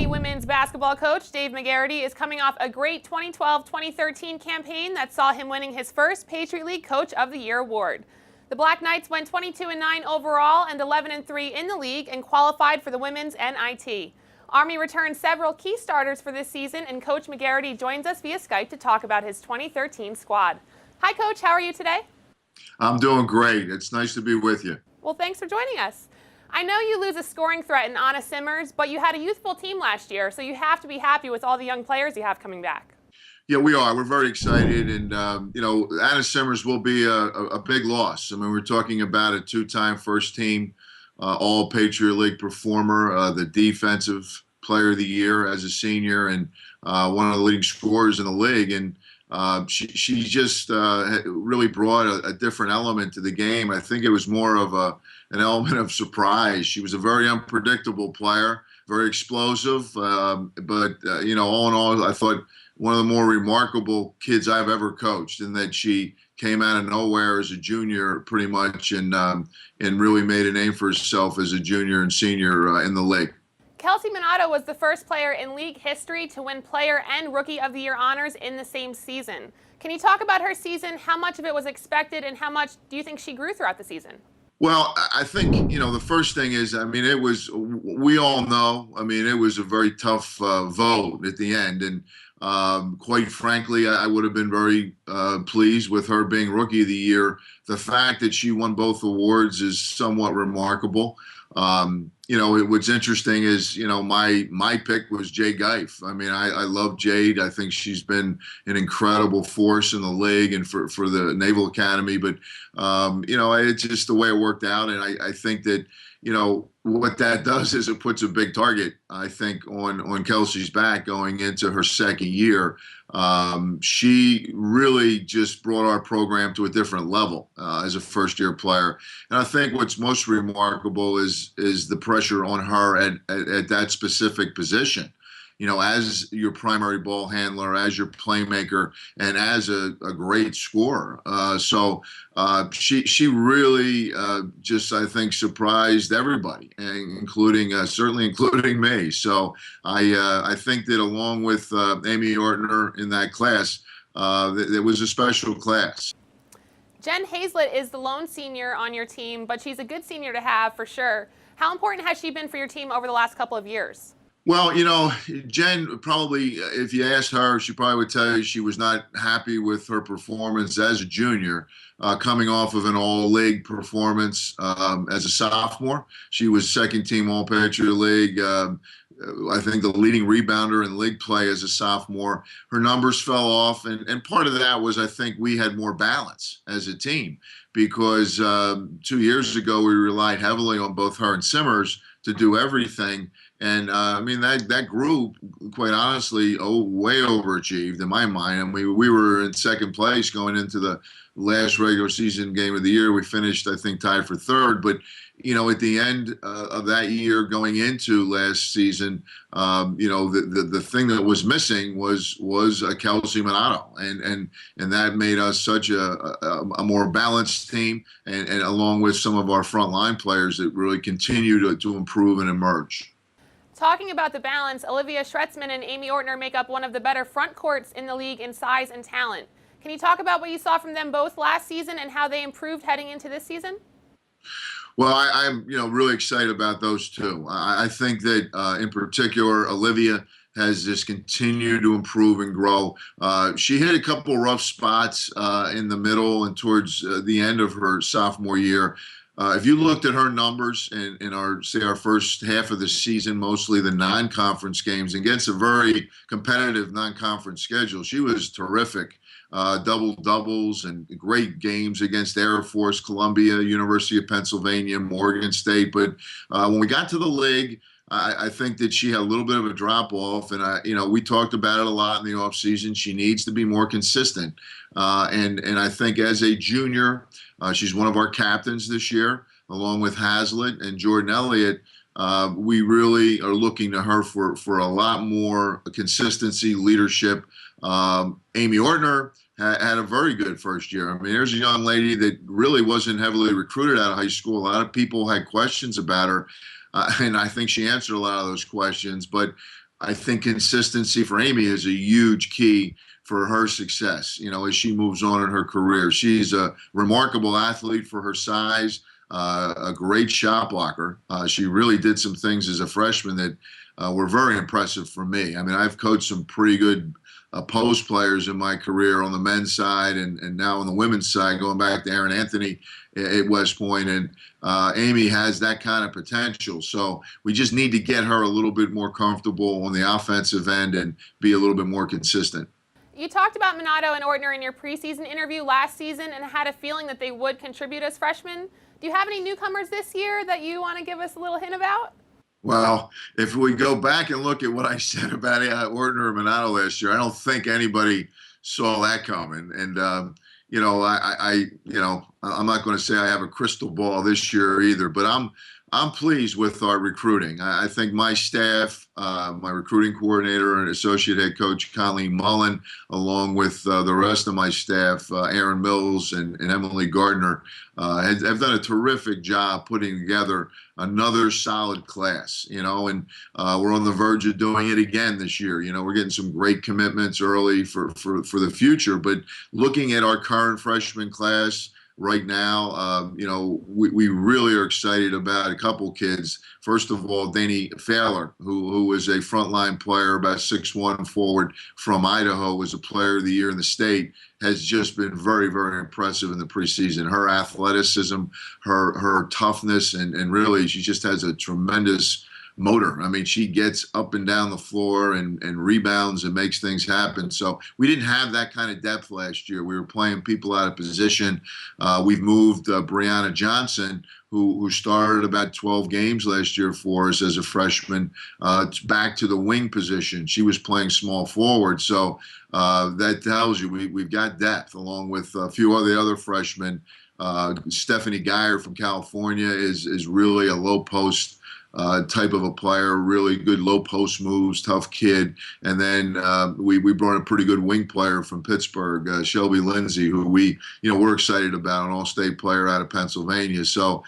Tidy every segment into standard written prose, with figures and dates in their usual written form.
women's basketball coach Dave Magarity is coming off a great 2012-2013 campaign that saw him winning his first Patriot League Coach of the Year award. The Black Knights went 22-9 overall and 11-3 in the league and qualified for the women's NIT. Army returned several key starters for this season, and Coach Magarity joins us via Skype to talk about his 2013 squad. Hi, Coach. How are you today? I'm doing great. It's nice to be with you. Well, thanks for joining us. I know you lose a scoring threat in Inada Simmers, but you had a youthful team last year, so you have to be happy with all the young players you have coming back. Yeah, we are. We're very excited, and Inada Simmers will be a big loss. I mean, we're talking about a two-time first-team All Patriot League performer, the defensive player of the year as a senior, and one of the leading scorers in the league. And she just really brought a different element to the game. I think it was more of an element of surprise. She was a very unpredictable player, very explosive, but all in all, I thought one of the more remarkable kids I've ever coached, in that she came out of nowhere as a junior pretty much, and really made a name for herself as a junior and senior in the league. Kelsey Minato was the first player in league history to win Player and Rookie of the Year honors in the same season. Can you talk about her season? How much of it was expected, and how much do you think she grew throughout the season? Well, I think, the first thing is, we all know, it was a very tough vote at the end. And quite frankly, I would have been very pleased with her being Rookie of the Year. The fact that she won both awards is somewhat remarkable. What's interesting is, my pick was Jade Geif. I love Jade. I think she's been an incredible force in the league and for the Naval Academy. But, it's just the way it worked out. And I think that, what that does is it puts a big target, I think, on Kelsey's back going into her second year. She really just brought our program to a different level as a first-year player. And I think what's most remarkable is the pressure on her at that specific position. As your primary ball handler, as your playmaker, and as a great scorer. She really just, I think, surprised everybody, certainly including me. So I think that along with Amy Ortner in that class, it was a special class. Jen Hazlett is the lone senior on your team, but she's a good senior to have for sure. How important has she been for your team over the last couple of years? Well, Jen probably, if you asked her, she probably would tell you she was not happy with her performance as a junior, coming off of an all-league performance as a sophomore. She was second-team All-Patriot League, I think the leading rebounder in league play as a sophomore. Her numbers fell off, and part of that was, I think, we had more balance as a team, because 2 years ago we relied heavily on both her and Simmers to do everything. And that group, quite honestly, way overachieved in my mind. We were in second place going into the last regular season game of the year. We finished, I think, tied for third. But at the end of that year, going into last season, the thing that was missing was Kelsey Minato, and that made us such a more balanced team, and along with some of our frontline players that really continue to improve and emerge. Talking about the balance, Olivia, Schretzman, and Amy Ortner make up one of the better front courts in the league in size and talent. Can you talk about what you saw from them both last season and how they improved heading into this season? Well, I'm really excited about those two. I think that in particular, Olivia has just continued to improve and grow. She hit a couple rough spots in the middle and towards the end of her sophomore year. If you looked at her numbers in our first half of the season, mostly the non-conference games, against a very competitive non-conference schedule, she was terrific. Double-doubles and great games against Air Force, Columbia, University of Pennsylvania, Morgan State. But when we got to the league, I think that she had a little bit of a drop-off, and we talked about it a lot in the offseason. She needs to be more consistent, and I think as a junior, she's one of our captains this year, along with Hazlett and Jordan Elliott. We really are looking to her for a lot more consistency, leadership. Amy Ortner had a very good first year. There's a young lady that really wasn't heavily recruited out of high school. A lot of people had questions about her, and I think she answered a lot of those questions. But I think consistency for Aimee is a huge key for her success, as she moves on in her career. She's a remarkable athlete for her size, a great shot blocker. She really did some things as a freshman that were very impressive for me. I mean, I've coached some pretty good post players in my career on the men's side and now on the women's side, going back to Aaron Anthony at West Point. And Aimee has that kind of potential. So we just need to get her a little bit more comfortable on the offensive end and be a little bit more consistent. You talked about Minato and Oertner in your preseason interview last season and had a feeling that they would contribute as freshmen. Do you have any newcomers this year that you want to give us a little hint about? Well, if we go back and look at what I said about Oertner and Minato last year, I don't think anybody saw that coming. And I'm not going to say I have a crystal ball this year either, but I'm pleased with our recruiting. I think my staff, my recruiting coordinator and associate head coach Colleen Mullen, along with the rest of my staff, Aaron Mills and Emily Gardner, have done a terrific job putting together another solid class, and we're on the verge of doing it again this year. We're getting some great commitments early for the future, but looking at our current freshman class right now, we really are excited about a couple kids. First of all, Danny Fowler, who is a frontline player, about 6'1" forward from Idaho, was a player of the year in the state, has just been very, very impressive in the preseason. Her athleticism, her toughness, and really she just has a tremendous motor. I mean, she gets up and down the floor and rebounds and makes things happen. So we didn't have that kind of depth last year. We were playing people out of position. We've moved Brianna Johnson, who started about 12 games last year for us as a freshman, back to the wing position. She was playing small forward. So that tells you we've got depth, along with a few of the other freshmen. Stephanie Geyer from California is really a low post type of a player, really good low post moves, tough kid. And then we brought a pretty good wing player from Pittsburgh, Shelby Lindsay, who we're excited about, an all-state player out of Pennsylvania. So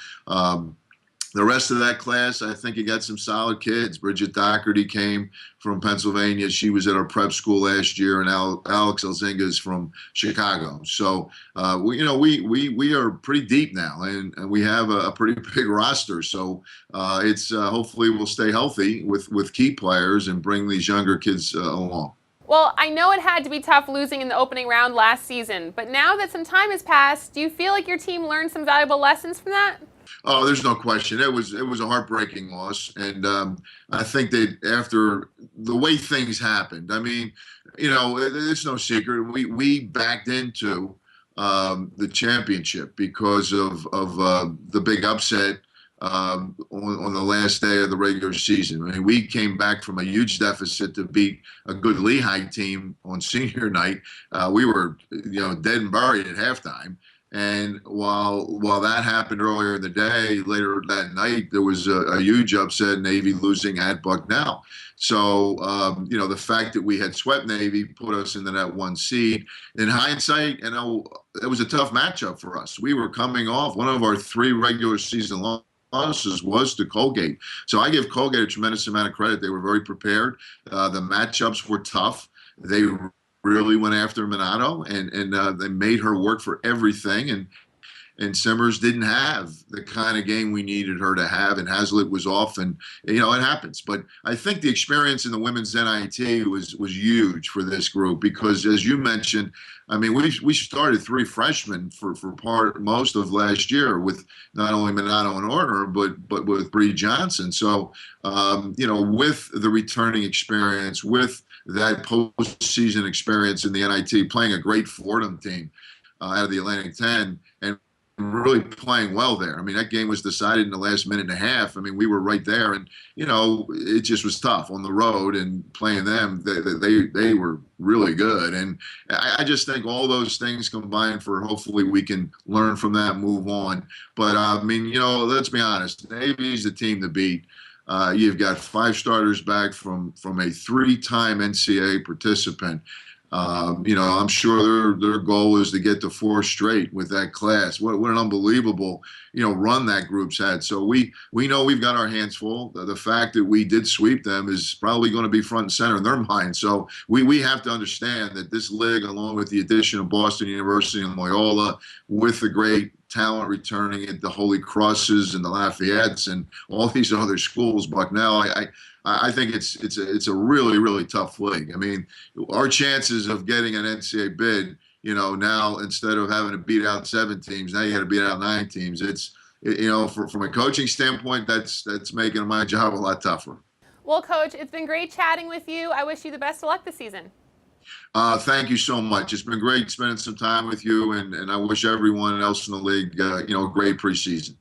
the rest of that class, I think you got some solid kids. Bridget Doherty came from Pennsylvania. She was at our prep school last year, and Alex Elzinga is from Chicago. So we are pretty deep now, and we have a pretty big roster. So it's hopefully we'll stay healthy with key players and bring these younger kids along. Well, I know it had to be tough losing in the opening round last season, but now that some time has passed, do you feel like your team learned some valuable lessons from that? Oh, there's no question. It was a heartbreaking loss, and I think that after the way things happened, I mean, it's no secret we backed into the championship because of the big upset on the last day of the regular season. I mean, we came back from a huge deficit to beat a good Lehigh team on senior night. We were dead and buried at halftime. And while that happened earlier in the day, later that night, there was a huge upset, Navy losing at Bucknell. So, the fact that we had swept Navy put us into that one seed. In hindsight, it was a tough matchup for us. We were coming off one of our 3 regular season losses was to Colgate. So I give Colgate a tremendous amount of credit. They were very prepared. The matchups were tough. They really went after Minato, and they made her work for everything. And Simmers didn't have the kind of game we needed her to have, and Hazlett was off, and it happens. But I think the experience in the women's NIT was huge for this group because, as you mentioned, I mean, we started 3 freshmen for most of last year with not only Minato and Oertner, but with Bree Johnson. So with the returning experience, with that postseason experience in the NIT, playing a great Fordham team out of the Atlantic 10, and really playing well there. I mean, that game was decided in the last minute and a half. I mean, we were right there, and it just was tough on the road and playing them. They were really good, and I just think all those things combined for hopefully we can learn from that, move on. But I mean, let's be honest, Navy's the team to beat. You've got 5 starters back from a 3-time NCAA participant. I'm sure their goal is to get to 4 straight with that class. What an unbelievable, run that group's had. So we know we've got our hands full. The fact that we did sweep them is probably going to be front and center in their mind. So we have to understand that this league, along with the addition of Boston University and Loyola, with the great talent returning at the Holy Crosses and the Lafayettes and all these other schools, Bucknell, I think it's a really, really tough league. I mean, our chances of getting an NCAA bid, now instead of having to beat out 7 teams, now you got to beat out 9 teams. From a coaching standpoint, that's making my job a lot tougher. Well, Coach, it's been great chatting with you. I wish you the best of luck this season. Thank you so much. It's been great spending some time with you, and I wish everyone else in the league, a great preseason.